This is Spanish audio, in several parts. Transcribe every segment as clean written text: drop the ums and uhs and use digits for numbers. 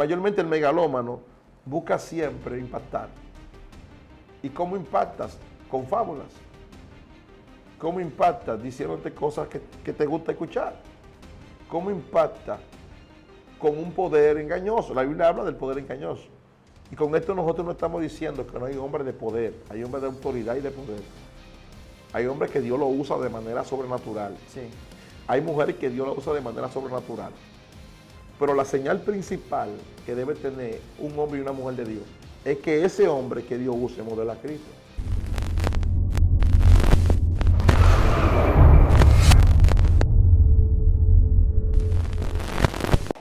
Mayormente el megalómano busca siempre impactar. ¿Y cómo impactas? Con fábulas. ¿Cómo impactas? Diciéndote cosas que te gusta escuchar. ¿Cómo impacta? Con un poder engañoso. La Biblia habla del poder engañoso. Y con esto nosotros no estamos diciendo que no hay hombres de poder, hay hombres de autoridad y de poder. Hay hombres que Dios lo usa de manera sobrenatural. Sí. Hay mujeres que Dios lo usa de manera sobrenatural. Pero la señal principal que debe tener un hombre y una mujer de Dios es que ese hombre que Dios use modela a Cristo.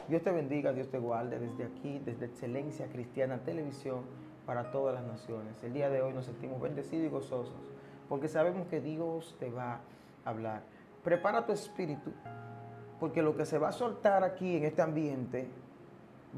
Dios te bendiga, Dios te guarde desde aquí, desde Excelencia Cristiana Televisión para todas las naciones. El día de hoy nos sentimos bendecidos y gozosos porque sabemos que Dios te va a hablar. Prepara tu espíritu porque lo que se va a soltar aquí en este ambiente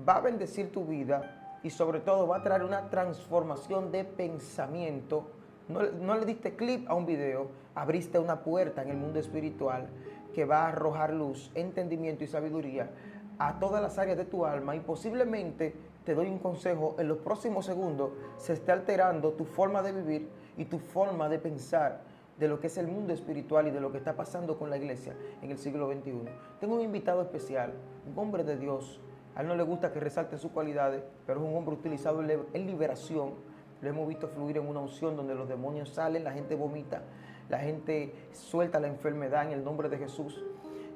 va a bendecir tu vida y sobre todo va a traer una transformación de pensamiento. No le diste clip a un video, abriste una puerta en el mundo espiritual que va a arrojar luz, entendimiento y sabiduría a todas las áreas de tu alma, y posiblemente, te doy un consejo, en los próximos segundos se esté alterando tu forma de vivir y tu forma de pensar de lo que es el mundo espiritual y de lo que está pasando con la iglesia en el siglo XXI. Tengo un invitado especial, un hombre de Dios. A él no le gusta que resalte sus cualidades, pero es un hombre utilizado en liberación. Lo hemos visto fluir en una unción donde los demonios salen, la gente vomita, la gente suelta la enfermedad en el nombre de Jesús.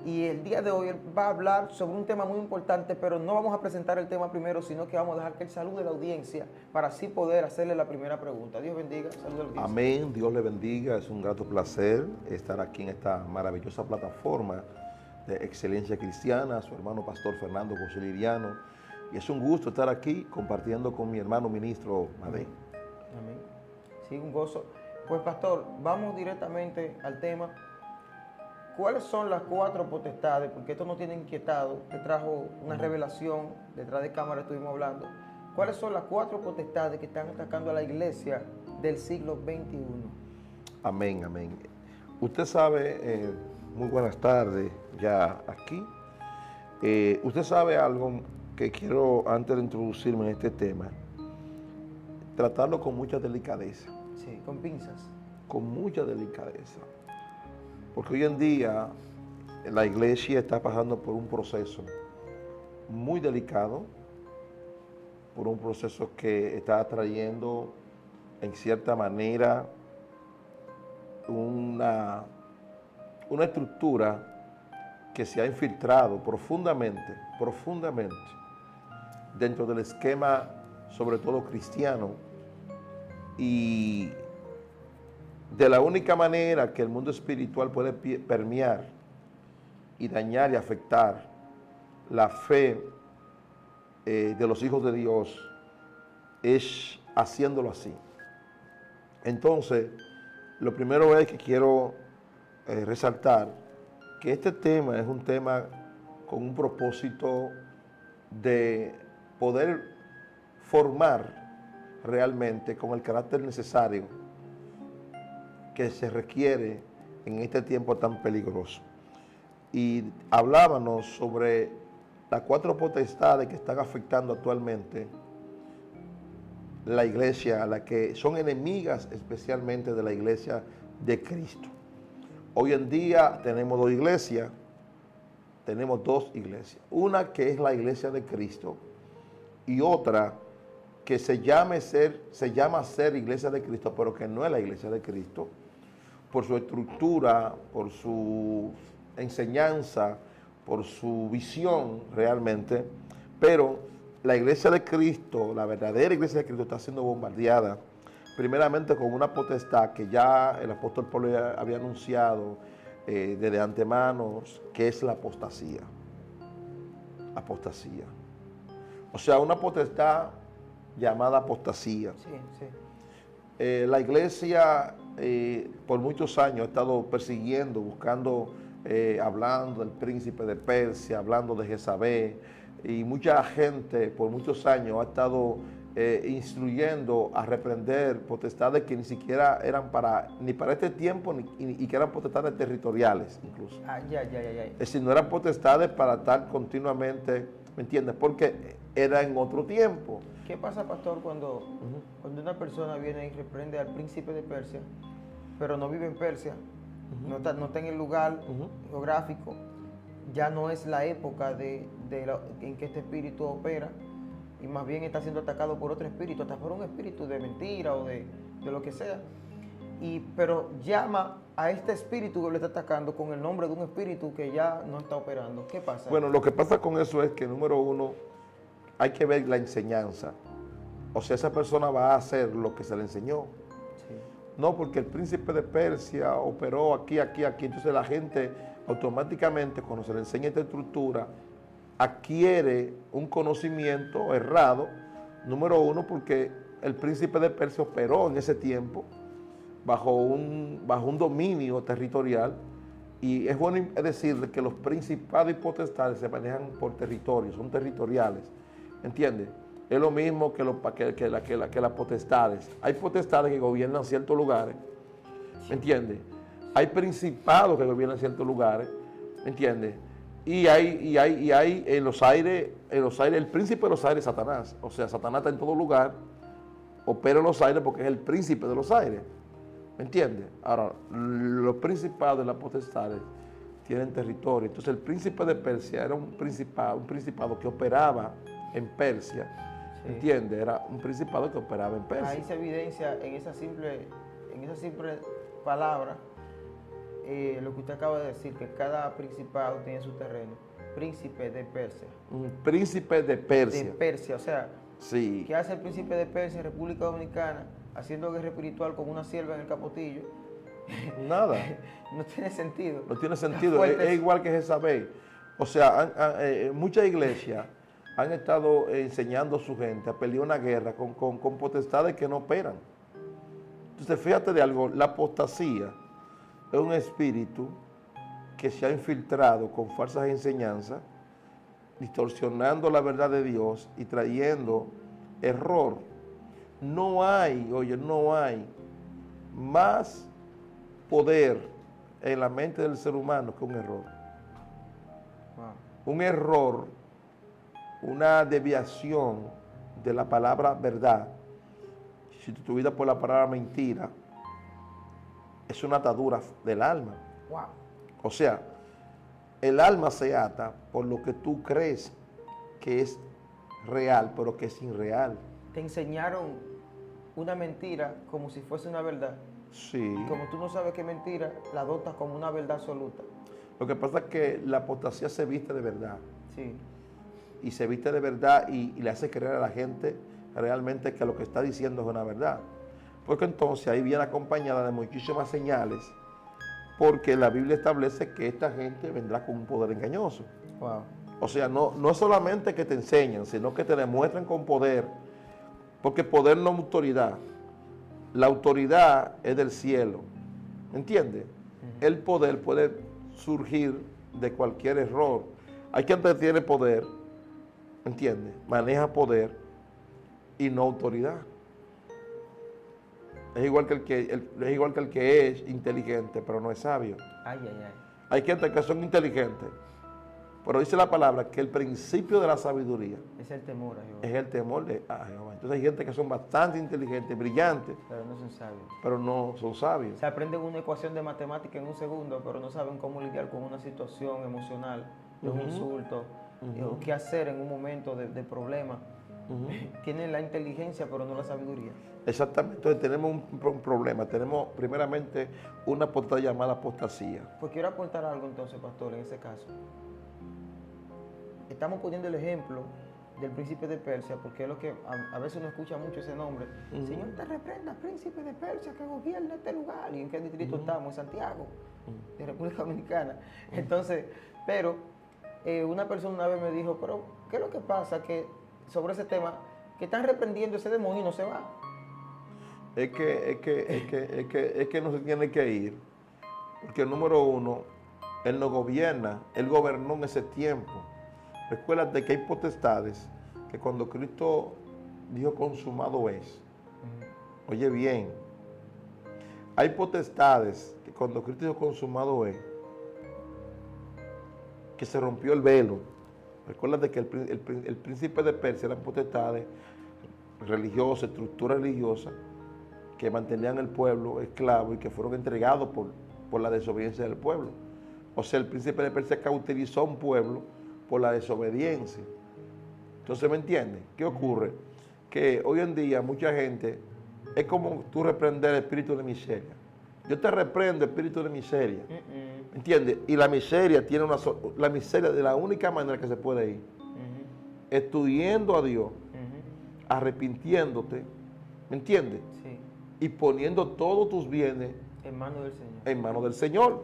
Y el día de hoy él va a hablar sobre un tema muy importante, pero no vamos a presentar el tema primero, sino que vamos a dejar que él salude a la audiencia para así poder hacerle la primera pregunta. Dios bendiga, salude a la audiencia. Amén, Dios le bendiga, es un grato placer estar aquí en esta maravillosa plataforma de Excelencia Cristiana, su hermano pastor Fernando José Liriano, y es un gusto estar aquí compartiendo con mi hermano ministro Madén. Amén. Sí, un gozo. Pues pastor, vamos directamente al tema. ¿Cuáles son las 4 potestades? Porque esto nos tiene inquietado. Te trajo una revelación, detrás de cámara estuvimos hablando. ¿Cuáles son las 4 potestades que están atacando a la iglesia del siglo XXI? Amén, amén. Usted sabe, muy buenas tardes ya aquí. Usted sabe algo que quiero, antes de introducirme en este tema, tratarlo con mucha delicadeza. Sí, con pinzas. Con mucha delicadeza. Porque hoy en día la iglesia está pasando por un proceso muy delicado, por un proceso que está trayendo en cierta manera una estructura que se ha infiltrado profundamente dentro del esquema, sobre todo cristiano, y de la única manera que el mundo espiritual puede permear y dañar y afectar la fe de los hijos de Dios es haciéndolo así. Entonces, lo primero es que quiero resaltar que este tema es un tema con un propósito de poder formar realmente con el carácter necesario que se requiere en este tiempo tan peligroso. Y hablábamos sobre las 4 potestades que están afectando actualmente la iglesia, las que son enemigas especialmente de la iglesia de Cristo. Hoy en día tenemos 2 iglesias, una que es la iglesia de Cristo y otra que se llama ser iglesia de Cristo, pero que no es la iglesia de Cristo, por su estructura, por su enseñanza, por su visión realmente. Pero la iglesia de Cristo, la verdadera iglesia de Cristo, está siendo bombardeada primeramente con una potestad que ya el apóstol Pablo había anunciado desde antemano, que es la apostasía. Apostasía. O sea, una potestad llamada apostasía. Sí, sí. La iglesia por muchos años ha estado persiguiendo, buscando, hablando del príncipe de Persia, hablando de Jezabel, y mucha gente por muchos años ha estado instruyendo a reprender potestades que ni siquiera eran ni para este tiempo, y que eran potestades territoriales incluso. Ya. Es decir, no eran potestades para estar continuamente ¿Me entiendes? Porque era en otro tiempo. ¿Qué pasa, pastor, cuando una persona viene y reprende al príncipe de Persia, pero no vive en Persia, no está en el lugar geográfico, ya no es la época en que este espíritu opera, y más bien está siendo atacado por otro espíritu, hasta por un espíritu de mentira o de lo que sea, pero llama a este espíritu que le está atacando con el nombre de un espíritu que ya no está operando? ¿Qué pasa? Bueno, lo que pasa con eso es que, número uno, hay que ver la enseñanza. O sea, esa persona va a hacer lo que se le enseñó. Sí. No porque el príncipe de Persia operó aquí. Entonces la gente automáticamente, cuando se le enseña esta estructura, adquiere un conocimiento errado. Número uno, porque el príncipe de Persia operó en ese tiempo bajo un dominio territorial. Y es bueno decir que los principados y potestades se manejan por territorios, son territoriales. ¿Entiendes? Es lo mismo que las potestades. Hay potestades que gobiernan ciertos lugares. ¿Me entiendes? Hay principados que gobiernan ciertos lugares. ¿Me entiendes? Y hay en los aires, el príncipe de los aires es Satanás. O sea, Satanás está en todo lugar, opera en los aires porque es el príncipe de los aires. ¿Me entiendes? Ahora, los principados y las potestades tienen territorio. Entonces, el príncipe de Persia era un principado que operaba en Persia. Sí. ¿Entiendes? Era un principado que operaba en Persia. Ahí se evidencia en esa simple palabra lo que usted acaba de decir, que cada principado tiene su terreno. Príncipe de Persia. Un príncipe de Persia. De Persia, o sea, sí. ¿Qué hace el príncipe de Persia en República Dominicana haciendo guerra espiritual con una sierva en el Capotillo? Nada. No tiene sentido. No tiene sentido. Es igual que Jezabel. O sea, muchas iglesias han estado enseñando a su gente a pelear una guerra con potestades que no operan. Entonces, fíjate de algo, la apostasía es un espíritu que se ha infiltrado con falsas enseñanzas, distorsionando la verdad de Dios y trayendo error. No hay más poder en la mente del ser humano que un error. Wow. Un error, una desviación de la palabra verdad, sustituida por la palabra mentira, es una atadura del alma. Wow. O sea, el alma se ata por lo que tú crees que es real, pero que es irreal. Te enseñaron una mentira como si fuese una verdad. Sí. Y como tú no sabes qué mentira, la adoptas como una verdad absoluta. Lo que pasa es que la apostasía se viste de verdad. Sí. Y se viste de verdad y le hace creer a la gente realmente que lo que está diciendo es una verdad. Porque entonces ahí viene acompañada de muchísimas señales, porque la Biblia establece que esta gente vendrá con un poder engañoso. Wow. O sea, no es solamente que te enseñan, sino que te demuestran con poder, porque poder no es autoridad. La autoridad es del cielo, ¿entiendes? El poder puede surgir de cualquier error. Hay quien tiene poder, ¿entiendes? Maneja poder y no autoridad. Es igual que el que es inteligente, pero no es sabio. Ay, ay, ay. Hay gente que son inteligentes, pero dice la palabra que el principio de la sabiduría es el temor a Jehová. Es el temor de Jehová. Entonces hay gente que son bastante inteligentes, brillantes, pero no son sabios. Pero no son sabios. Se aprenden una ecuación de matemática en un segundo, pero no saben cómo lidiar con una situación emocional, de un insulto, o qué hacer en un momento de problema. Tienen la inteligencia, pero no la sabiduría. Exactamente. Entonces tenemos un problema. Tenemos primeramente una apostasía llamada apostasía. Pues quiero aportar algo entonces, pastor, en ese caso. Estamos poniendo el ejemplo del príncipe de Persia, porque es lo que a veces uno escucha mucho ese nombre. Señor, te reprenda, príncipe de Persia, que gobierna este lugar. ¿Y en qué distrito estamos? En Santiago, de República Dominicana. Entonces, pero una persona una vez me dijo, pero ¿qué es lo que pasa? Que sobre ese tema, que están reprendiendo ese demonio y no se va. Es que no se tiene que ir, porque número uno, él no gobierna, él gobernó en ese tiempo. Recuérdate que hay potestades que cuando Cristo dijo consumado es, oye bien, hay potestades que cuando Cristo dijo consumado es, que se rompió el velo, Recuerda que el príncipe de Persia eran potestades religiosas, estructuras religiosas que mantenían el pueblo esclavo y que fueron entregados por la desobediencia del pueblo. O sea, el príncipe de Persia cauterizó a un pueblo por la desobediencia. Entonces, ¿me entiendes? ¿Qué ocurre? Que hoy en día mucha gente, es como tú reprender el espíritu de miseria. Yo te reprendo espíritu de miseria. ¿Me entiendes? Y la miseria tiene la miseria de la única manera que se puede ir. Estudiando a Dios, arrepintiéndote, ¿me entiendes? Sí. Y poniendo todos tus bienes En manos del Señor. en manos del Señor.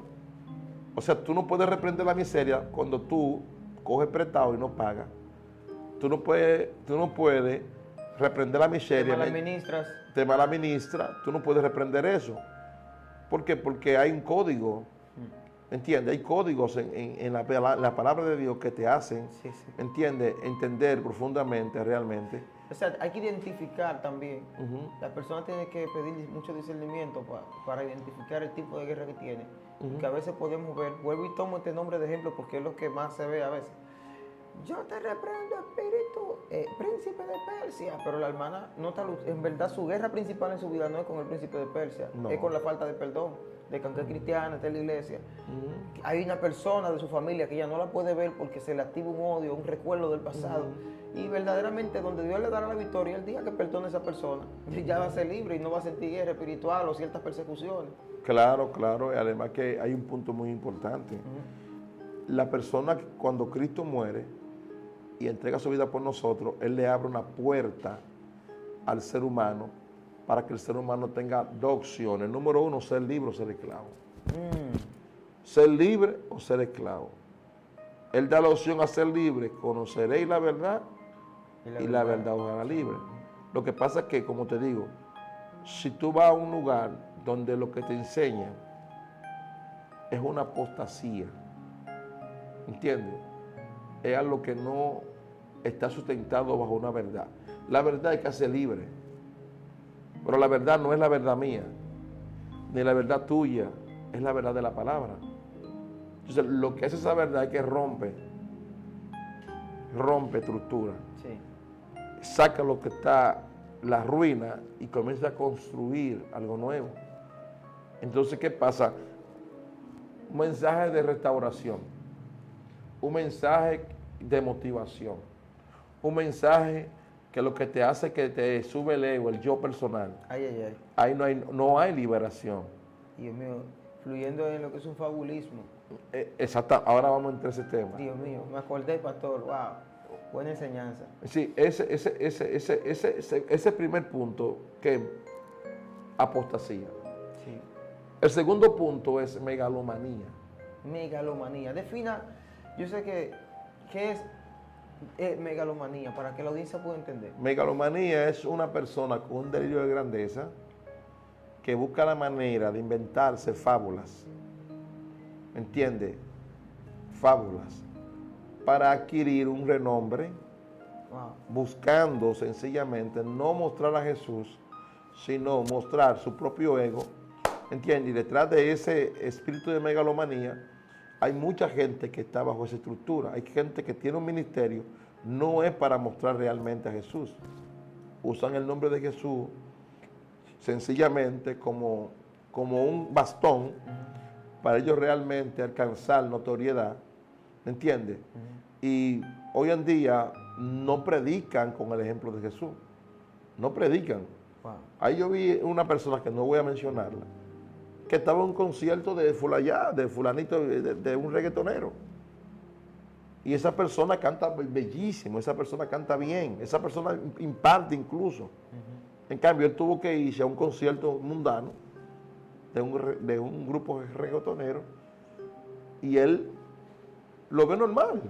O sea, tú no puedes reprender la miseria cuando tú coges prestado y no pagas. Tú no puedes reprender la miseria. Te malaministras, tú no puedes reprender eso. ¿Por qué? Porque hay un código, ¿entiendes? Hay códigos en la palabra de Dios que te hacen, ¿entiendes? Entender profundamente, realmente. O sea, hay que identificar también. La persona tiene que pedir mucho discernimiento para identificar el tipo de guerra que tiene. Que a veces podemos ver, vuelvo y tomo este nombre de ejemplo porque es lo que más se ve a veces. Yo te reprendo, espíritu, príncipe de Persia. Pero la hermana no está, en verdad su guerra principal en su vida no es con el príncipe de Persia, es con la falta de perdón, de que aunque es cristiana, está en la iglesia. Hay una persona de su familia que ella no la puede ver porque se le activa un odio, un recuerdo del pasado. Y verdaderamente donde Dios le dará la victoria, el día que perdone a esa persona, ya va a ser libre y no va a sentir guerra espiritual o ciertas persecuciones. Claro, claro, y además que hay un punto muy importante. La persona, cuando Cristo muere y entrega su vida por nosotros, Él le abre una puerta al ser humano para que el ser humano tenga dos opciones. Número uno, ser libre o ser esclavo. Ser libre o ser esclavo. Él da la opción a ser libre, conoceréis la verdad y la verdad os hará libre. Lo que pasa es que, como te digo, si tú vas a un lugar donde lo que te enseñan es una apostasía, ¿entiendes? Es algo que no está sustentado bajo una verdad. La verdad es que hace libre, pero la verdad no es la verdad mía, ni la verdad tuya, es la verdad de la palabra. Entonces, lo que hace esa verdad es que rompe estructura, saca lo que está, la ruina, y comienza a construir algo nuevo. Entonces, ¿qué pasa? Un mensaje de restauración, un mensaje de motivación, un mensaje que lo que te hace es que te sube el ego, el yo personal. Ahí no hay liberación. Dios mío, fluyendo en lo que es un fabulismo. Exacto, ahora vamos a entrar a ese tema. Dios mío, me acordé, pastor, wow, buena enseñanza. Sí, ese primer punto, que apostasía. Sí. El segundo punto es megalomanía. Megalomanía. Defina, yo sé que, ¿qué es megalomanía? Para que la audiencia pueda entender. Megalomanía es una persona con un delirio de grandeza que busca la manera de inventarse fábulas. ¿Entiende? Fábulas. Para adquirir un renombre, buscando sencillamente no mostrar a Jesús, sino mostrar su propio ego. ¿Entiende? Y detrás de ese espíritu de megalomanía hay mucha gente que está bajo esa estructura. Hay gente que tiene un ministerio, no es para mostrar realmente a Jesús. Usan el nombre de Jesús sencillamente como un bastón para ellos realmente alcanzar notoriedad, ¿me entiendes? Y hoy en día no predican con el ejemplo de Jesús, no predican. Ahí yo vi una persona que no voy a mencionarla, que estaba en un concierto de fulanito, de un reggaetonero. Y esa persona canta bellísimo, esa persona canta bien, esa persona imparte incluso. En cambio, él tuvo que irse a un concierto mundano de un grupo reggaetonero y él lo ve normal.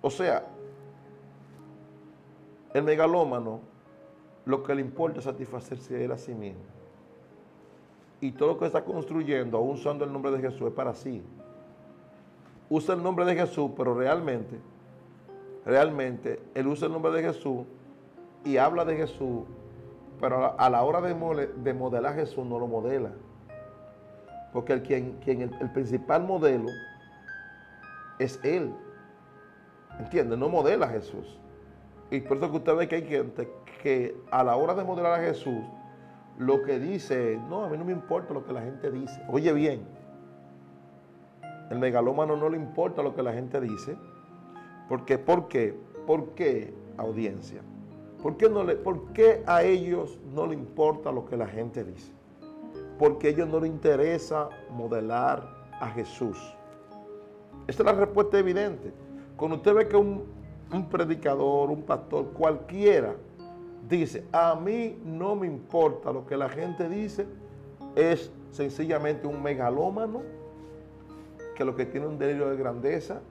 O sea, el megalómano, lo que le importa es satisfacerse él a sí mismo. Y todo lo que está construyendo, aún usando el nombre de Jesús, es para sí. Usa el nombre de Jesús, pero realmente, él usa el nombre de Jesús y habla de Jesús, pero a la hora de modelar a Jesús no lo modela. Porque el principal modelo es Él. ¿Entiende? No modela a Jesús. Y por eso que usted ve que hay gente que a la hora de modelar a Jesús, lo que dice, no, a mí no me importa lo que la gente dice. Oye bien, el megalómano no le importa lo que la gente dice. ¿Por qué? ¿Por qué, audiencia? ¿Por qué a ellos no le importa lo que la gente dice? Porque a ellos no les interesa modelar a Jesús. Esta es la respuesta evidente. Cuando usted ve que un predicador, un pastor, cualquiera, dice, a mí no me importa lo que la gente dice, es sencillamente un megalómano que lo que tiene un delirio de grandeza.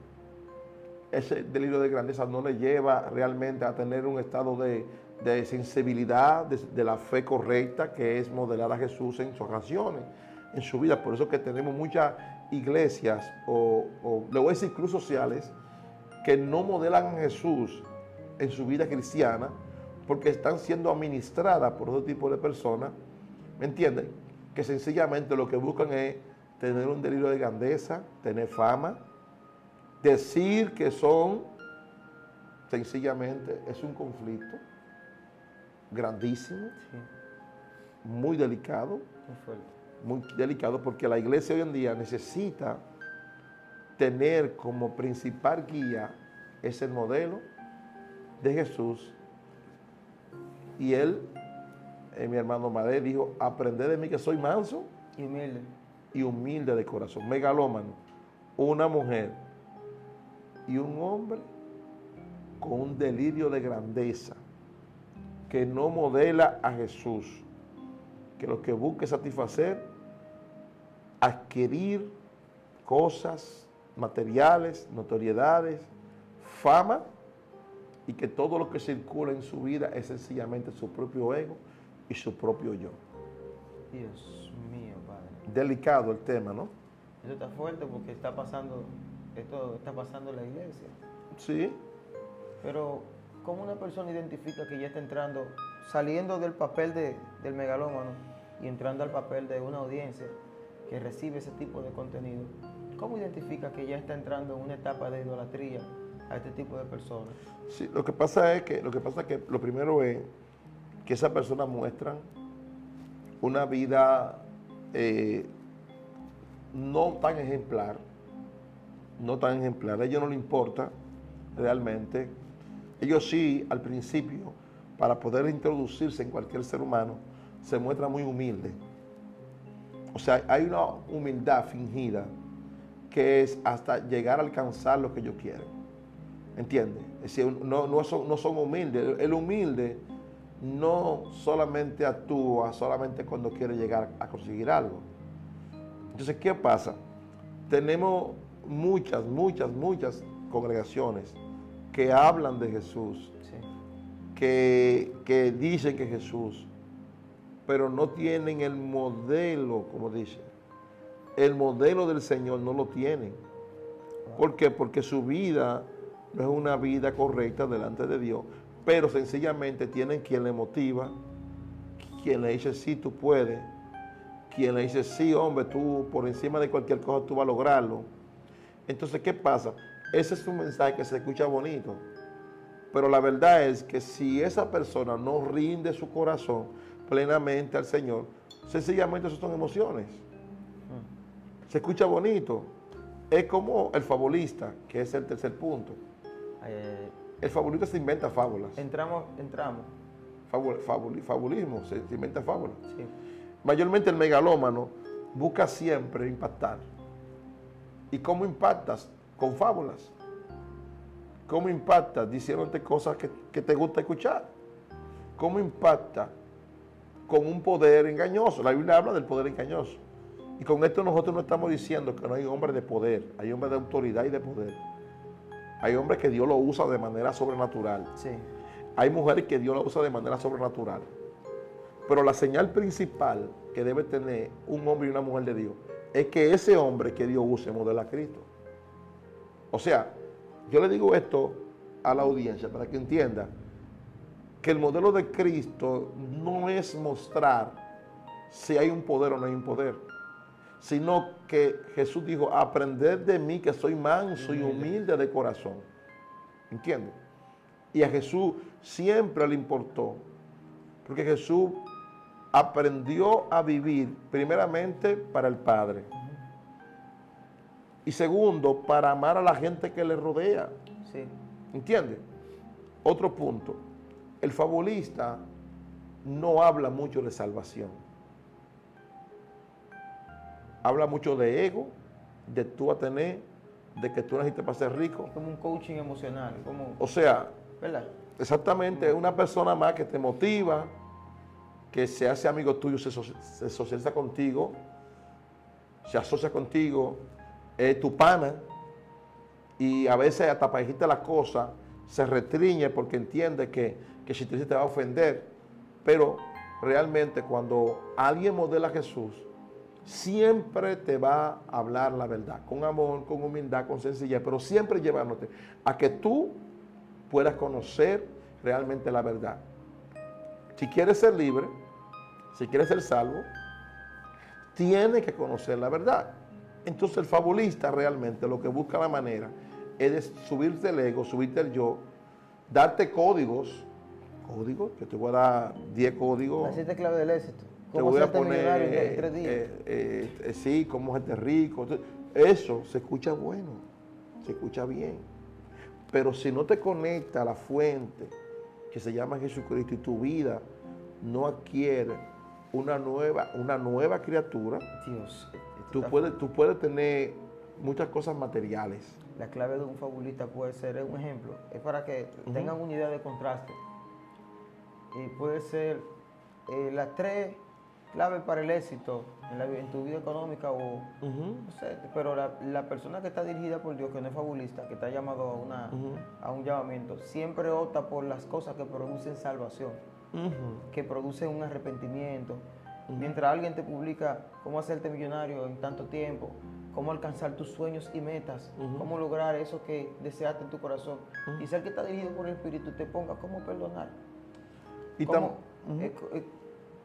Ese delirio de grandeza no le lleva realmente a tener un estado de sensibilidad, de la fe correcta, que es modelar a Jesús en sus oraciones, en su vida. Por eso que tenemos muchas iglesias, o le voy a decir clubes sociales, que no modelan a Jesús en su vida cristiana, porque están siendo administradas por otro tipo de personas, ¿me entienden? Que sencillamente lo que buscan es tener un delirio de grandeza, tener fama, decir que son, sencillamente, es un conflicto grandísimo, Sí, muy delicado, muy fuerte. porque la iglesia hoy en día necesita tener como principal guía ese modelo de Jesús. Y él, mi hermano Madé, dijo, aprended de mí que soy manso Y humilde. y humilde de corazón. Megalómano, una mujer y un hombre con un delirio de grandeza, que no modela a Jesús, que lo que busca es satisfacer, adquirir cosas materiales, notoriedades, fama, y que todo lo que circula en su vida es sencillamente su propio ego y su propio yo. Dios mío, Padre. Delicado el tema, ¿no? Eso está fuerte porque esto está pasando en la iglesia. Sí. Pero, ¿cómo una persona identifica que ya está entrando, saliendo del papel del megalómano y entrando al papel de una audiencia que recibe ese tipo de contenido? ¿Cómo identifica que ya está entrando en una etapa de idolatría a este tipo de personas? Sí, lo que pasa es que lo primero es que esas personas muestran una vida no tan ejemplar, A ellos no les importa realmente. Ellos sí, al principio, para poder introducirse en cualquier ser humano, se muestran muy humildes. O sea, hay una humildad fingida que es hasta llegar a alcanzar lo que ellos quieren. ¿Entiendes? Es decir, no son humildes. El humilde no solamente actúa solamente cuando quiere llegar a conseguir algo. Entonces, ¿qué pasa? Tenemos muchas congregaciones que hablan de Jesús, Sí. que dicen que Jesús, pero no tienen el modelo, como dice. El modelo del Señor no lo tienen. ¿Por qué? Porque su vida no es una vida correcta delante de Dios, pero sencillamente tienen quien le motiva, quien le dice, sí, tú puedes, quien le dice, sí, hombre, tú por encima de cualquier cosa tú vas a lograrlo. Entonces, ¿qué pasa? Ese es un mensaje que se escucha bonito, pero la verdad es que si esa persona no rinde su corazón plenamente al Señor, sencillamente eso son emociones. Se escucha bonito. Es como el fabulista, que es el tercer punto. El fabulista se inventa fábulas. Entramos. Fabulismo, se inventa fábulas. Sí. Mayormente el megalómano busca siempre impactar. ¿Y cómo impactas? Con fábulas. ¿Cómo impactas? Diciéndote cosas que te gusta escuchar. ¿Cómo impacta? Con un poder engañoso. La Biblia habla del poder engañoso. Y con esto nosotros no estamos diciendo que no hay hombres de poder, hay hombres de autoridad y de poder. Hay hombres que Dios lo usa de manera sobrenatural. Sí. Hay mujeres que Dios lo usa de manera sobrenatural. Pero la señal principal que debe tener un hombre y una mujer de Dios es que ese hombre que Dios use modela a Cristo. O sea, yo le digo esto a la audiencia para que entienda que el modelo de Cristo no es mostrar si hay un poder o no hay un poder, sino que Jesús dijo, aprended de mí que soy manso y humilde de corazón. ¿entiendes? Y a Jesús siempre le importó, porque Jesús aprendió a vivir primeramente para el Padre y segundo para amar a la gente que le rodea. Sí. ¿Entiendes? Otro punto, el fabulista no habla mucho de salvación. Habla mucho de ego, de tú a tener, de que tú naciste para ser rico. Es como un coaching emocional, como, O sea, ¿verdad? exactamente, es una persona más que te motiva, que se hace amigo tuyo, se socializa contigo, se asocia contigo, es tu pana, y a veces hasta para decirte las cosas se retriñe porque entiende que si te dice te va a ofender, pero realmente cuando alguien modela a Jesús, siempre te va a hablar la verdad, con amor, con humildad, con sencillez, pero siempre llevándote a que tú puedas conocer realmente la verdad. Si quieres ser libre, si quieres ser salvo, tienes que conocer la verdad. Entonces el fabulista realmente lo que busca la manera es de subirte el ego, subirte el yo, darte códigos, que te voy a dar 10 códigos. La 7 clave del éxito. Te ¿Cómo voy a hacerte millonario en 3 poner, días? sí, cómo hacerte rico. Eso se escucha bueno, se escucha bien. Pero si no te conecta a la fuente que se llama Jesucristo y tu vida no adquiere una nueva criatura, Dios. tú puedes tener muchas cosas materiales. La clave de un fabulista puede ser, un ejemplo, es para que tengan una idea de contraste. Y puede ser las 3 claves para el éxito en tu vida económica o no sé, pero la persona que está dirigida por Dios, que no es fabulista, que está llamado a un llamamiento, siempre opta por las cosas que producen salvación, que producen un arrepentimiento. Mientras alguien te publica cómo hacerte millonario en tanto tiempo, cómo alcanzar tus sueños y metas, cómo lograr eso que deseaste en tu corazón. Y ser que está dirigido por el Espíritu te ponga cómo perdonar. Y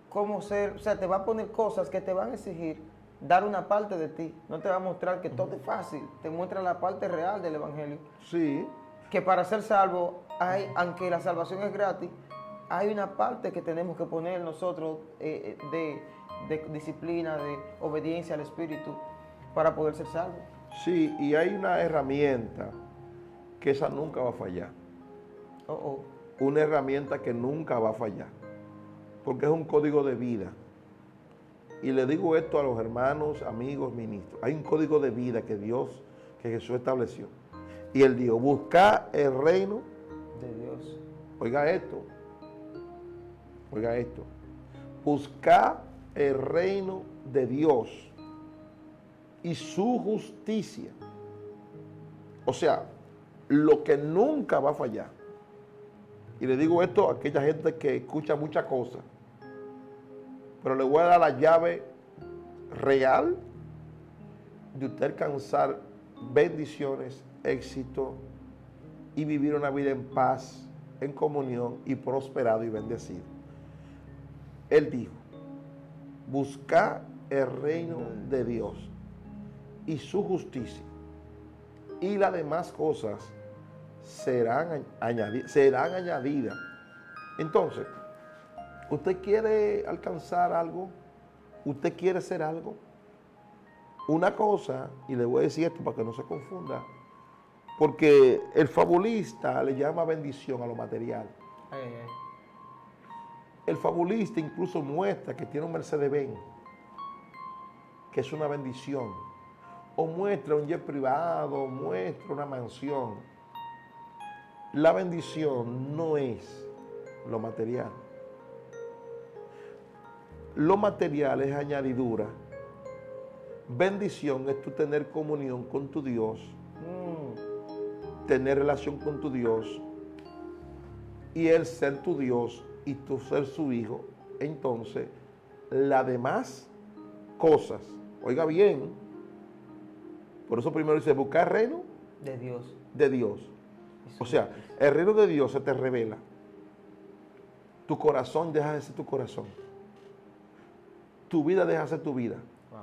cómo ser, o sea, te va a poner cosas que te van a exigir dar una parte de ti. No te va a mostrar que todo es fácil, te muestra la parte real del Evangelio. Sí. Que para ser salvo, aunque la salvación es gratis, hay una parte que tenemos que poner nosotros de disciplina, de obediencia al Espíritu para poder ser salvos. Sí, y hay una herramienta que esa nunca va a fallar. Una herramienta que nunca va a fallar, porque es un código de vida. Y le digo esto a los hermanos, amigos, ministros. Hay un código de vida que Jesús estableció. Y él dijo, buscar el reino de Dios. Oiga esto. Buscar el reino de Dios y su justicia. O sea, lo que nunca va a fallar. Y le digo esto a aquella gente que escucha muchas cosas, pero le voy a dar la llave real de usted alcanzar bendiciones, éxito y vivir una vida en paz, en comunión y prosperado y bendecido. Él dijo, buscar el reino de Dios y su justicia, y las demás cosas serán añadidas. Entonces, ¿usted quiere alcanzar algo? ¿Usted quiere ser algo? Una cosa, y le voy a decir esto para que no se confunda, porque el fabulista le llama bendición a lo material. El fabulista incluso muestra que tiene un Mercedes-Benz, que es una bendición. O muestra un jet privado, muestra una mansión. La bendición no es lo material. Lo material es añadidura. Bendición es tú tener comunión con tu Dios, tener relación con tu Dios y Él ser tu Dios y tú ser su hijo. Entonces, las demás cosas, oiga bien, por eso primero dice buscar el reino de Dios. De Dios. O sea, el reino de Dios se te revela. Tu corazón deja de ser tu corazón. Tu vida deja de ser tu vida. Wow.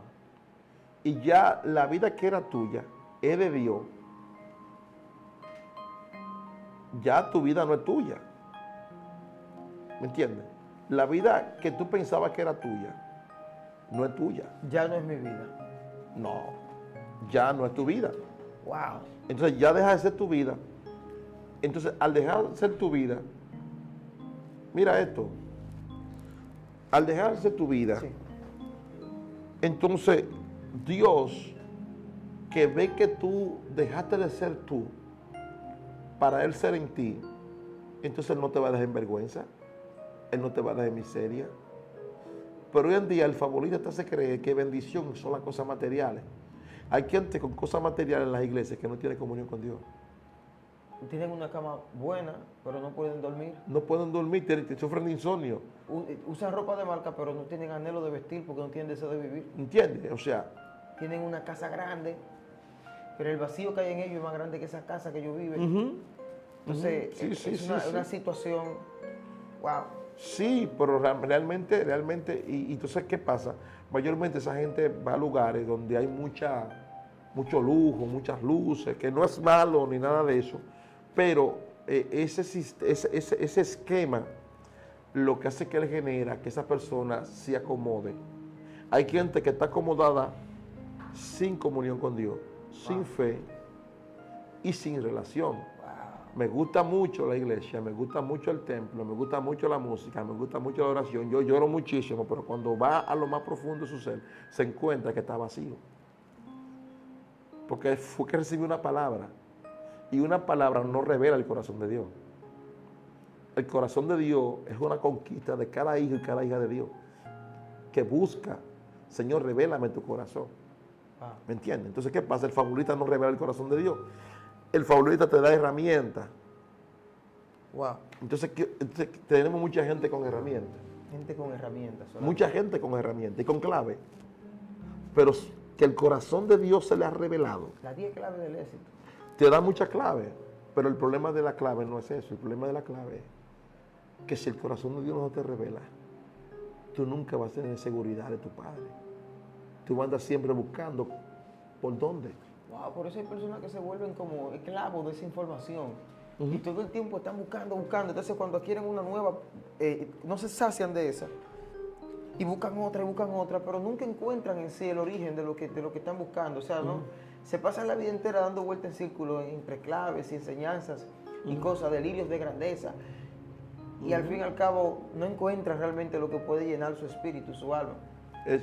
Y ya la vida que era tuya es de Dios. ya tu vida no es tuya. ¿Me entiendes? La vida que tú pensabas que era tuya, no es tuya. Ya no es mi vida. No, ya no es tu vida. Wow. Entonces ya deja de ser tu vida. Entonces al dejar de ser tu vida, mira esto, al dejar de ser tu vida, Sí. entonces Dios, que ve que tú dejaste de ser tú para Él ser en ti, entonces Él no te va a dejar en vergüenza, Él no te va a dejar en miseria. Pero hoy en día el favorito te hace creer que bendición son las cosas materiales. Hay gente con cosas materiales en las iglesias que no tiene comunión con Dios. Tienen una cama buena, pero no pueden dormir. No pueden dormir, sufren de insomnio. Usan ropa de marca, pero no tienen anhelo de vestir porque no tienen deseo de vivir. ¿Entiendes? O sea, Tienen una casa grande, pero el vacío que hay en ellos es más grande que esa casa que ellos viven. Entonces, Sí, sí, es sí, una sí. situación, wow. sí, pero realmente, y entonces, ¿qué pasa? Mayormente esa gente va a lugares donde hay mucho lujo, muchas luces, que no es malo ni nada de eso, pero ese esquema lo que hace que él genera que esa persona se acomode. Hay gente que está acomodada sin comunión con Dios, sin fe y sin relación. Me gusta mucho la iglesia, me gusta mucho el templo, me gusta mucho la música, me gusta mucho la oración. Yo lloro muchísimo, pero cuando va a lo más profundo de su ser, se encuentra que está vacío. Porque fue que recibió una palabra. Y una palabra no revela el corazón de Dios. El corazón de Dios es una conquista de cada hijo y cada hija de Dios. Que busca, Señor, revélame tu corazón. ¿Me entiendes? Entonces, ¿qué pasa? El fabulista no revela el corazón de Dios. El fabulista te da herramientas. Wow. Entonces, tenemos mucha gente con herramientas. Gente con herramientas. Mucha gente con herramientas y con clave. Pero que el corazón de Dios se le ha revelado. Las 10 claves del éxito. Te da mucha clave. Pero el problema de la clave no es eso. El problema de la clave es que si el corazón de Dios no te revela, tú nunca vas a tener seguridad de tu Padre. Tú andas siempre buscando por dónde. Wow, por eso hay personas que se vuelven como esclavos de esa información. Y todo el tiempo están buscando. Entonces cuando adquieren una nueva, no se sacian de esa. Y buscan otra, pero nunca encuentran en sí el origen de lo que están buscando. O sea, ¿no? Se pasan la vida entera dando vueltas en círculos entre claves y enseñanzas y cosas, delirios de grandeza. Y al fin y al cabo no encuentran realmente lo que puede llenar su espíritu, su alma.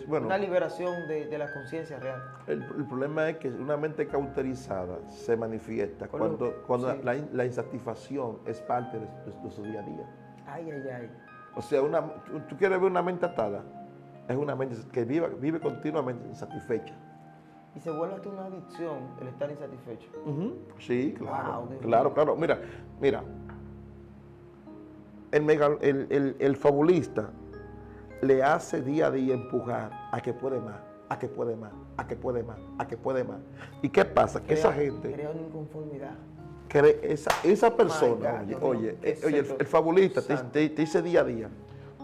Una liberación de la conciencia real. El problema es que una mente cauterizada se manifiesta cuando sí, la insatisfacción es parte de su día a día. Ay. O sea, tú quieres ver una mente atada, es una mente que vive continuamente insatisfecha. Y se vuelve hasta una adicción el estar insatisfecho. Sí, claro. Wow, claro. Mira. El fabulista le hace día a día empujar a que puede más, a que puede más, a que puede más, a que puede más. ¿Y qué pasa? Que esa gente crea una inconformidad. Esa persona, God, el fabulista te dice día a día,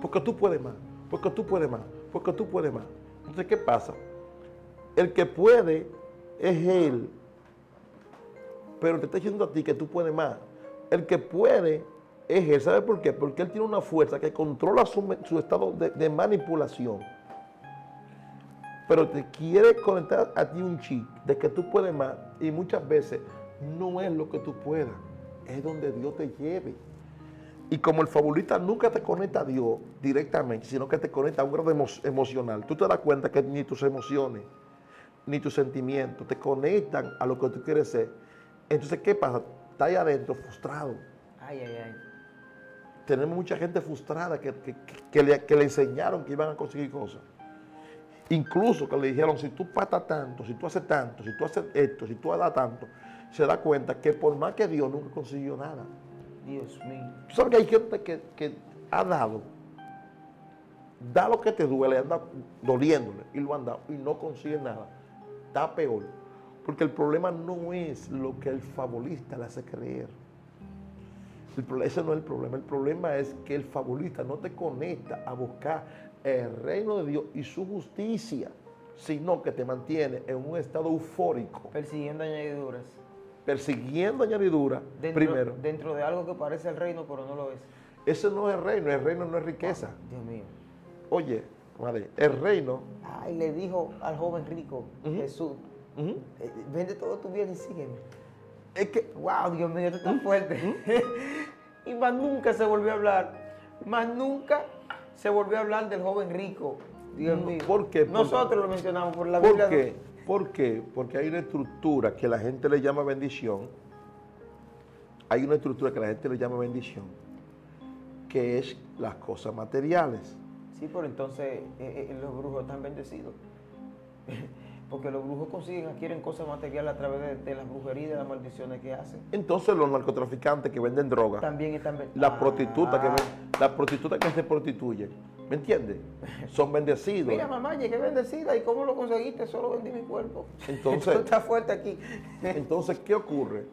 porque tú puedes más, porque tú puedes más, porque tú puedes más. Entonces, ¿qué pasa? El que puede es él, pero te está diciendo a ti que tú puedes más. El que puede es él. ¿Sabe por qué? Porque él tiene una fuerza que controla su estado de manipulación. Pero te quiere conectar a ti un chip de que tú puedes más. Y muchas veces no es lo que tú puedas, es donde Dios te lleve. Y como el fabulista nunca te conecta a Dios directamente, sino que te conecta a un grado emocional, tú te das cuenta que ni tus emociones, ni tus sentimientos te conectan a lo que tú quieres ser. Entonces, ¿qué pasa? Estás ahí adentro frustrado. Ay. Tenemos mucha gente frustrada que le enseñaron que iban a conseguir cosas. Incluso que le dijeron, si tú patas tanto, si tú haces tanto, si tú haces esto, si tú das tanto, se da cuenta que por más que Dios nunca consiguió nada. Dios mío. Tú sabes que hay gente que ha dado, da lo que te duele, anda doliéndole y lo han dado y no consigue nada. Está peor. Porque el problema no es lo que el fabulista le hace creer. Ese no es el problema. El problema es que el fabulista no te conecta a buscar el reino de Dios y su justicia, sino que te mantiene en un estado eufórico. Persiguiendo añadiduras. persiguiendo añadidura primero. Dentro de algo que parece el reino, pero no lo es. Ese no es el reino no es riqueza. Dios mío. Oye, madre, el reino, Ay, le dijo al joven rico, Jesús, vende todo tu bien y sígueme. es que, Wow, Dios mío, esto está fuerte. Y más nunca se volvió a hablar. Más nunca se volvió a hablar del joven rico. Dios mío. ¿por qué? Nosotros lo mencionamos por la ¿por Biblia. qué? ¿Por qué? Porque hay una estructura que la gente le llama bendición. Hay una estructura que la gente le llama bendición, que es las cosas materiales. Sí, pero entonces los brujos están bendecidos. Porque los brujos adquieren cosas materiales a través de las brujerías y de las maldiciones que hacen. Entonces los narcotraficantes que venden droga, También están bendecidos. las prostitutas que se prostituyen, ¿me entiendes? Son bendecidos. Mira, mamá, llegué bendecida. ¿Y cómo lo conseguiste? Solo vendí mi cuerpo. Entonces, Esto está fuerte aquí. Entonces, ¿qué ocurre?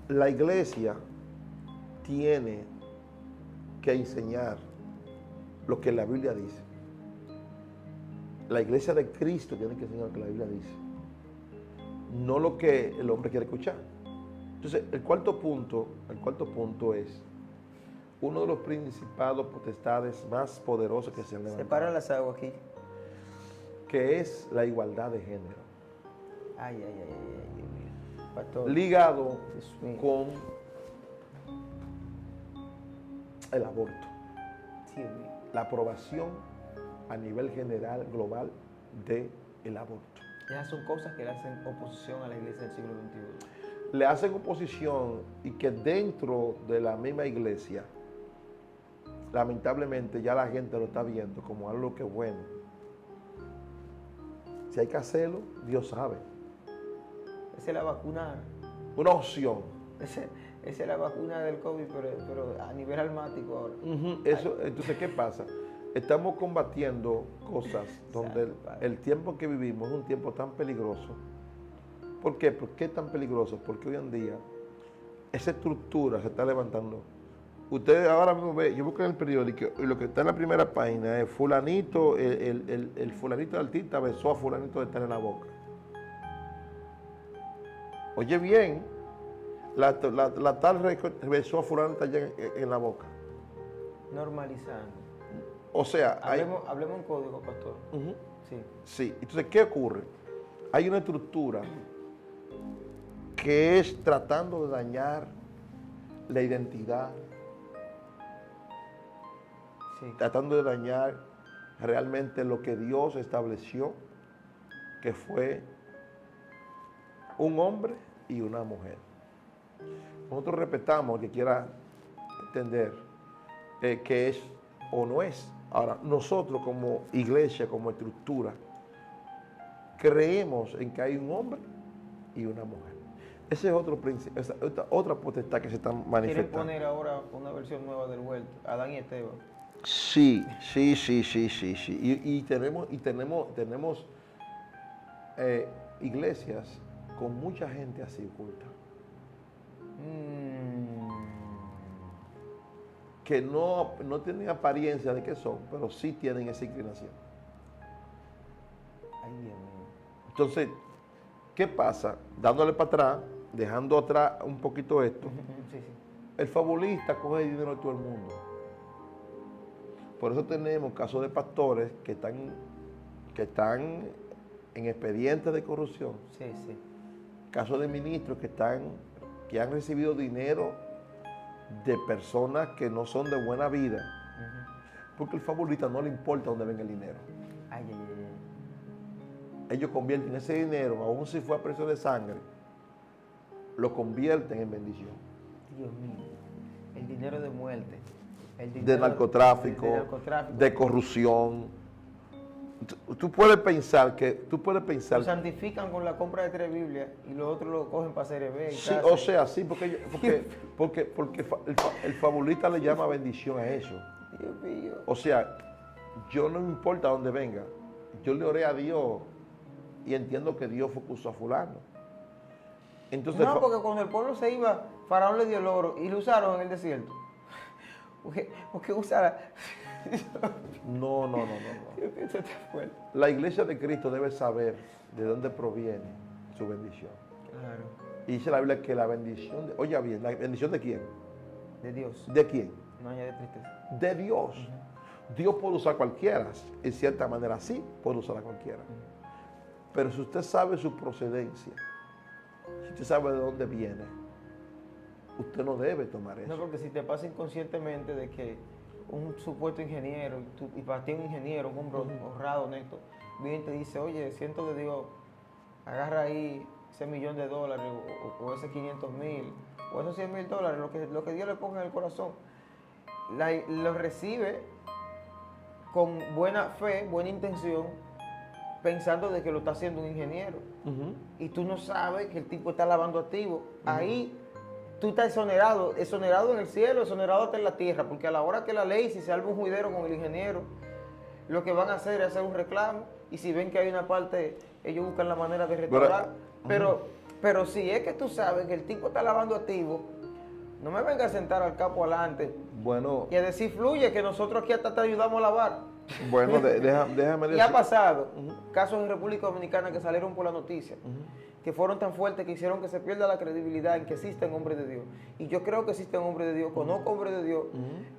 La iglesia tiene que enseñar lo que la Biblia dice. La iglesia de Cristo tiene que enseñar lo que la Biblia dice, no lo que el hombre quiere escuchar. Entonces, el cuarto punto es uno de los principados potestades más poderosos que se han levantado, Separa las aguas aquí. que es la igualdad de género, Ay, Dios mío. Pastor. ligado Dios mío. con el aborto, Dios mío. la aprobación a nivel general, global, del aborto. Esas son cosas que le hacen oposición a la iglesia del siglo XXI. Le hacen oposición y que dentro de la misma iglesia, lamentablemente ya la gente lo está viendo como algo que es bueno. Si hay que hacerlo, Dios sabe. Esa es la vacuna. Una opción. Esa es la vacuna del COVID, pero a nivel almático ahora. Entonces, ¿qué pasa? Estamos combatiendo cosas donde el tiempo que vivimos es un tiempo tan peligroso. ¿Por qué? ¿Por qué tan peligroso? Porque hoy en día esa estructura se está levantando. Ustedes ahora mismo ven, yo busco en el periódico y lo que está en la primera página es fulanito, el fulanito de artista besó a fulanito de estar en la boca. Oye bien, la tal besó a fulanito allá en la boca. Normalizando. O sea, Hablemos en código, pastor. Sí. Sí, entonces, ¿qué ocurre? Hay una estructura que es tratando de dañar la identidad, Sí. tratando de dañar realmente lo que Dios estableció, que fue un hombre y una mujer. Nosotros respetamos al que quiera entender que es o no es. Ahora, nosotros como iglesia, como estructura, creemos en que hay un hombre y una mujer. Ese es otro principio, otra potestad que se está Quieren manifestando. poner ahora una versión nueva del huerto, Adán y Esteban. Sí. Y tenemos iglesias con mucha gente así oculta, que no tienen apariencia de que son, pero sí tienen esa inclinación. Ay, Dios mío. Entonces, ¿qué pasa? Dándole para atrás, dejando atrás un poquito esto, Sí. el fabulista coge el dinero de todo el mundo. Por eso tenemos casos de pastores que están en expedientes de corrupción, Sí. casos de ministros que han recibido dinero de personas que no son de buena vida, porque el fabulista no le importa dónde venga el dinero. Ay. Ellos convierten ese dinero, aun si fue a precio de sangre, lo convierten en bendición. Dios mío. El dinero de muerte. El De dinero narcotráfico, de corrupción. Tú puedes pensar que... Lo santifican con la compra de 3 Biblias y los otros lo cogen para hacer EB. Sí, o sea, sí, porque el fabulista le llama bendición a eso. Dios mío. O sea, yo no me importa dónde venga. Yo le oré a Dios y entiendo que Dios puso a fulano. Entonces, No, porque cuando el pueblo se iba, Faraón le dio el oro y lo usaron en el desierto. Porque usara... No. Esto está fuerte. La iglesia de Cristo debe saber de dónde proviene su bendición. Claro. Y dice la Biblia que la bendición, oiga bien, ¿la bendición de quién? De Dios. ¿De quién? No añade tristeza. De Dios. Dios puede usar a cualquiera, en cierta manera sí puede usar a cualquiera. Pero si usted sabe su procedencia, si usted sabe de dónde viene, usted no debe tomar eso. No, porque si te pasa inconscientemente de que un supuesto ingeniero, y para ti un ingeniero, un hombre honrado, honesto, viene y te dice, oye, siento de Dios, agarra ahí ese $1,000,000 o ese 500,000 o esos $100,000, lo que Dios le ponga en el corazón, lo recibe con buena fe, buena intención, pensando de que lo está haciendo un ingeniero. Y tú no sabes que el tipo está lavando activos. Ahí tú estás exonerado en el cielo, exonerado hasta en la tierra, porque a la hora que la ley, si se arma un juidero con el ingeniero, lo que van a hacer es hacer un reclamo, y si ven que hay una parte, ellos buscan la manera de restaurar. Pero si es que tú sabes que el tipo está lavando activos, no me venga a sentar al capo adelante Bueno, y a decir, fluye, que nosotros aquí hasta te ayudamos a lavar. bueno, déjame decir. Y ha pasado casos en República Dominicana que salieron por la noticia, que fueron tan fuertes que hicieron que se pierda la credibilidad en que existen hombres de Dios. Y yo creo que existen hombres de Dios, conozco hombres de Dios,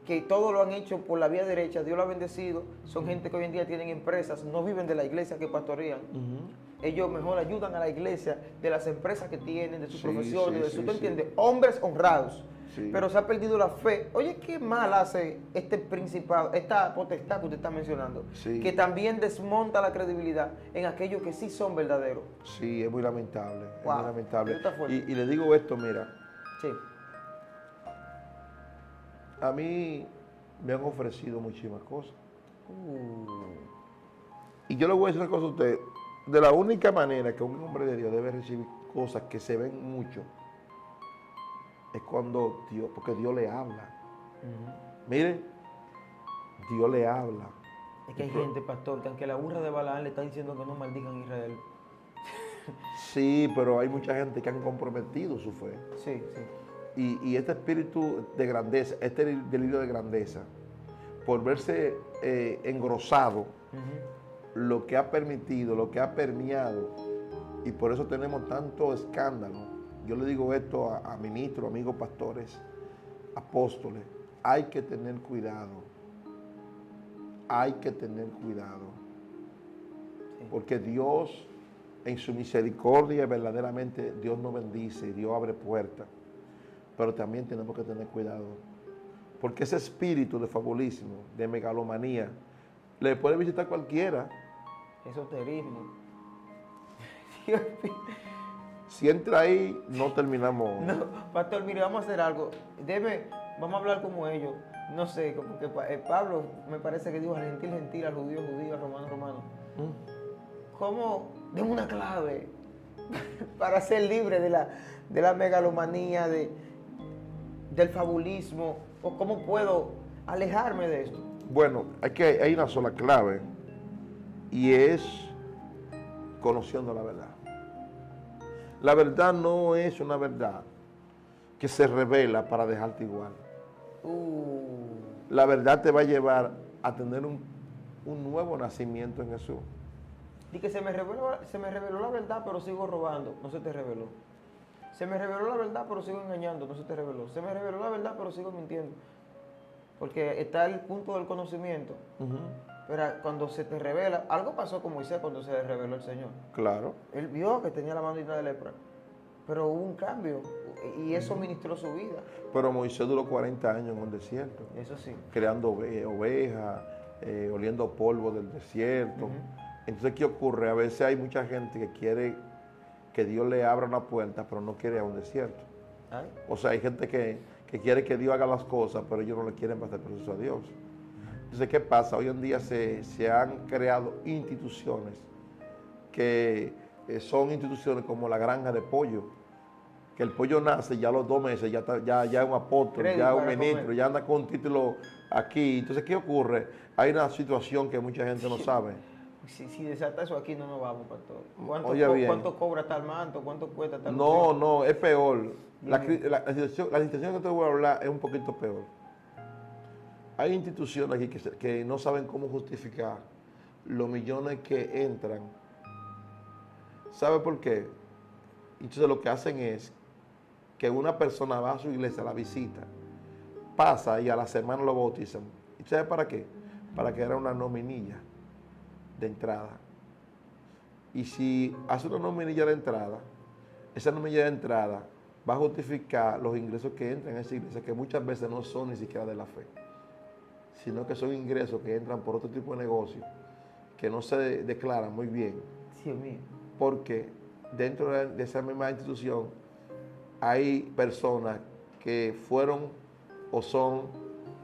que todo lo han hecho por la vía derecha, Dios lo ha bendecido, son gente que hoy en día tienen empresas, no viven de la iglesia que pastorean. Ellos mejor ayudan a la iglesia de las empresas que tienen, de sus profesiones, de su, ¿tú entiendes? Hombres honrados. Sí. Pero se ha perdido la fe. Oye, qué mal hace este principado, esta potestad que usted está mencionando, que también desmonta la credibilidad en aquellos que sí son verdaderos. Sí, es muy lamentable. Wow. Es muy lamentable. Y le digo esto, mira. Sí. A mí me han ofrecido muchísimas cosas. Y yo le voy a decir una cosa a usted. De la única manera que un hombre de Dios debe recibir cosas que se ven mucho, es cuando Dios, porque Dios le habla. Mire, Dios le habla. Es que hay gente, pastor, que aunque la burra de Balaam le está diciendo que no maldigan a Israel. Sí, pero hay mucha gente que han comprometido su fe. Sí, sí. Y este espíritu de grandeza, este delirio de grandeza, por verse engrosado, lo que ha permitido, lo que ha permeado, y por eso tenemos tanto escándalo. Yo le digo esto a ministros, amigos pastores, apóstoles, hay que tener cuidado. Hay que tener cuidado. Sí. Porque Dios, en su misericordia, verdaderamente Dios nos bendice y Dios abre puertas. Pero también tenemos que tener cuidado. Porque ese espíritu de fabulismo, de megalomanía, le puede visitar cualquiera. Esoterismo. Si entra ahí, no terminamos. No, pastor, mire, vamos a hacer algo. Vamos a hablar como ellos. No sé, porque Pablo me parece que dijo al gentil, gentil, al judío, judío, al romano, romano. ¿Cómo? Deme una clave para ser libre de la megalomanía, del fabulismo. ¿O cómo puedo alejarme de esto? Bueno, hay una sola clave, y es conociendo la verdad. La verdad no es una verdad que se revela para dejarte igual. La verdad te va a llevar a tener un nuevo nacimiento en Jesús. Y que se me reveló la verdad, pero sigo robando. No se te reveló. Se me reveló la verdad, pero sigo engañando. No se te reveló. Se me reveló la verdad, pero sigo mintiendo. Porque está el punto del conocimiento. Pero cuando se te revela, algo pasó con Moisés cuando se le reveló el Señor. Claro. Él vio que tenía la mano llena de lepra, pero hubo un cambio y eso ministró su vida. Pero Moisés duró 40 años en un desierto. Eso sí. Creando ovejas, oliendo polvo del desierto. Entonces, ¿qué ocurre? A veces hay mucha gente que quiere que Dios le abra una puerta, pero no quiere a un desierto. ¿Ay? O sea, hay gente que quiere que Dios haga las cosas, pero ellos no le quieren pasar el proceso a Dios. Entonces, ¿qué pasa? Hoy en día se han creado instituciones que son instituciones como la granja de pollo, que el pollo nace ya a los 2 meses, ya es un apóstol, ya es un ministro, ya anda con un título aquí. Entonces, ¿qué ocurre? Hay una situación que mucha gente no sabe. Si desata eso aquí, no nos vamos, pastor. ¿Cuánto cobra tal manto? ¿Cuánto cuesta tal manto? No, es peor. La situación que te voy a hablar es un poquito peor. Hay instituciones aquí que no saben cómo justificar los millones que entran. ¿Sabe por qué? Entonces lo que hacen es que una persona va a su iglesia, la visita, pasa y a la semana lo bautizan. ¿Y sabe para qué? Para que era una nominilla de entrada. Y si hace una nominilla de entrada, esa nominilla de entrada va a justificar los ingresos que entran en esa iglesia, que muchas veces no son ni siquiera de la fe, sino que son ingresos que entran por otro tipo de negocio, que no se declaran muy bien. Dios mío. Porque dentro de esa misma institución hay personas que fueron o son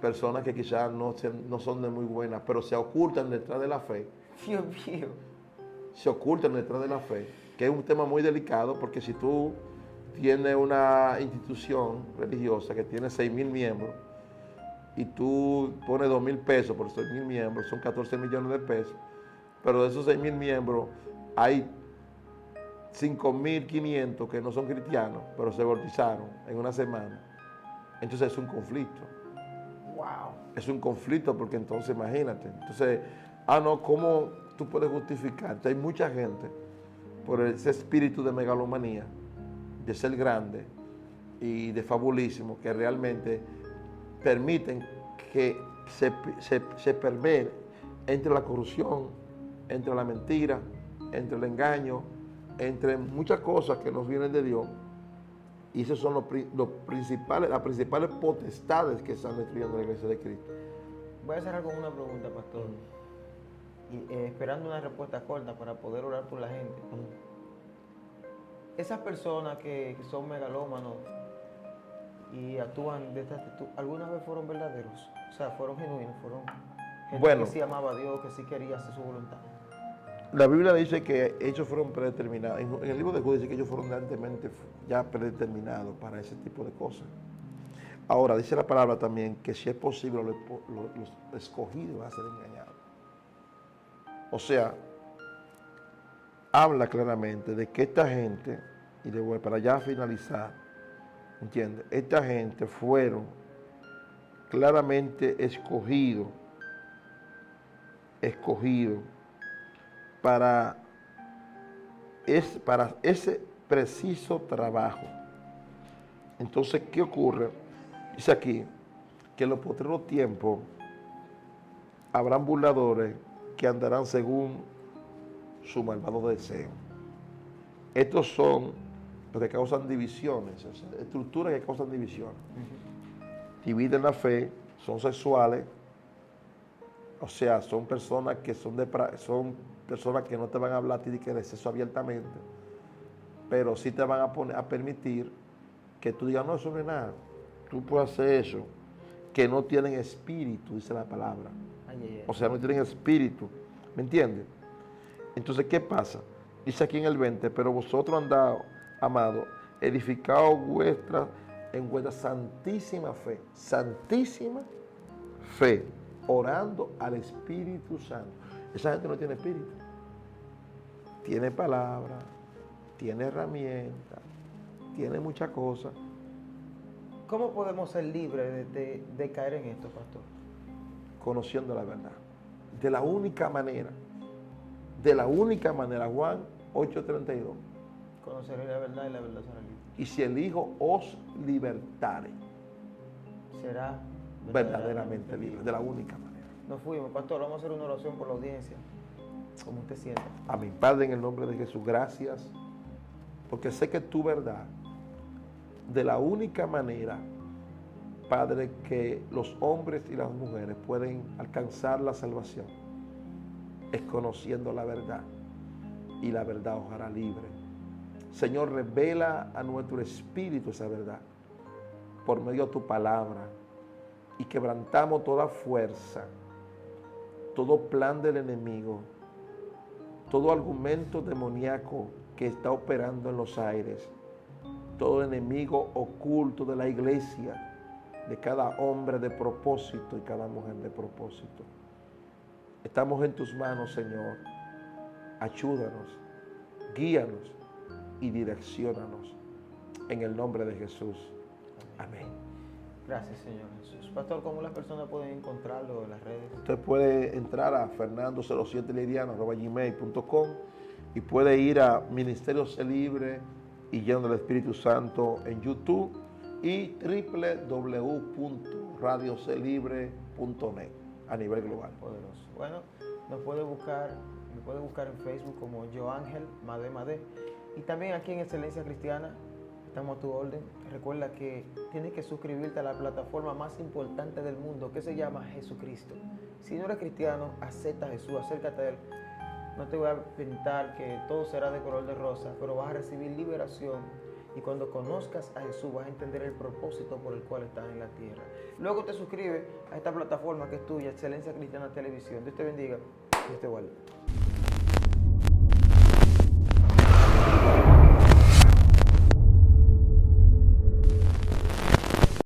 personas que quizás no son de muy buenas, pero se ocultan detrás de la fe. Dios mío. Se ocultan detrás de la fe, que es un tema muy delicado, porque si tú tienes una institución religiosa que tiene 6,000 miembros y tú pones 2,000 pesos por 6,000 miembros, son 14 millones de pesos, pero de esos 6,000 miembros hay 5,500 que no son cristianos, pero se bautizaron en una semana. Entonces es un conflicto. Wow. Es un conflicto porque entonces imagínate. Entonces, no, ¿cómo tú puedes justificar? Entonces, hay mucha gente por ese espíritu de megalomanía, de ser grande y de fabulismo, que realmente permiten que se permee entre la corrupción, entre la mentira, entre el engaño, entre muchas cosas que nos vienen de Dios. Y esas son las principales potestades que están destruyendo la iglesia de Cristo. Voy a cerrar con una pregunta, pastor. Y, esperando una respuesta corta para poder orar por la gente. Esas personas que son megalómanos y actúan de esta actitud, ¿alguna vez fueron verdaderos? O sea, fueron genuinos, fueron gente que sí amaba a Dios, que sí quería hacer su voluntad. La Biblia dice que ellos fueron predeterminados. En el libro de Judas dice que ellos fueron anteriormente ya predeterminados para ese tipo de cosas. Ahora, dice la palabra también que si es posible los escogidos van a ser engañados. O sea, habla claramente de que esta gente, y le voy para ya finalizar, ¿entiendes? Esta gente fueron claramente escogidos para ese preciso trabajo. Entonces, ¿qué ocurre? Dice aquí que en los postreros tiempos habrán burladores que andarán según su malvado deseo. Estos son los que causan divisiones, o sea, estructuras que causan divisiones. Dividen la fe, son sexuales, o sea, son personas que son personas que no te van a hablar a ti de sexo abiertamente, pero sí te van a permitir que tú digas, no, eso no es nada, tú puedes hacer eso, que no tienen espíritu, dice la palabra. O sea, no tienen espíritu, ¿me entiendes? Entonces, ¿qué pasa? Dice aquí en el 20, pero vosotros andad, amados, edificaos en vuestra santísima fe, orando al Espíritu Santo. Esa gente no tiene espíritu. Tiene palabra, tiene herramientas, tiene muchas cosas. ¿Cómo podemos ser libres de caer en esto, pastor? Conociendo la verdad. De la única manera, Juan 8:32. Conoceré la verdad y la verdad será libre. Y si el Hijo os libertare, será verdaderamente libre, de la única manera. Nos fuimos, pastor, vamos a hacer una oración por la audiencia, como usted sienta. A mi Padre, en el nombre de Jesús, gracias, porque sé que tu verdad, de la única manera, Padre, que los hombres y las mujeres pueden alcanzar la salvación, es conociendo la verdad, y la verdad os hará libre. Señor, revela a nuestro espíritu esa verdad por medio de tu palabra, y quebrantamos toda fuerza, todo plan del enemigo, todo argumento demoníaco que está operando en los aires, todo enemigo oculto de la iglesia, de cada hombre de propósito y cada mujer de propósito. Estamos en tus manos, Señor. Ayúdanos, guíanos y direcciónanos. En el nombre de Jesús. Amén. Gracias, Señor Jesús. Pastor, ¿cómo las personas pueden encontrarlo en las redes? Usted puede entrar a fernando07lidiano@gmail.com y puede ir a Ministerio Sé Libre y lleno del Espíritu Santo en YouTube y www.radiocelibre.net a nivel global. Poderoso. Bueno, me puede buscar en Facebook como Joángel Madé. Y también aquí en Excelencia Cristiana estamos a tu orden. Recuerda que tienes que suscribirte a la plataforma más importante del mundo que se llama Jesucristo. Si no eres cristiano, acepta a Jesús, acércate a Él. No te voy a pintar que todo será de color de rosa, pero vas a recibir liberación. Y cuando conozcas a Jesús vas a entender el propósito por el cual estás en la tierra. Luego te suscribes a esta plataforma que es tuya, Excelencia Cristiana Televisión. Dios te bendiga. Dios te guarde.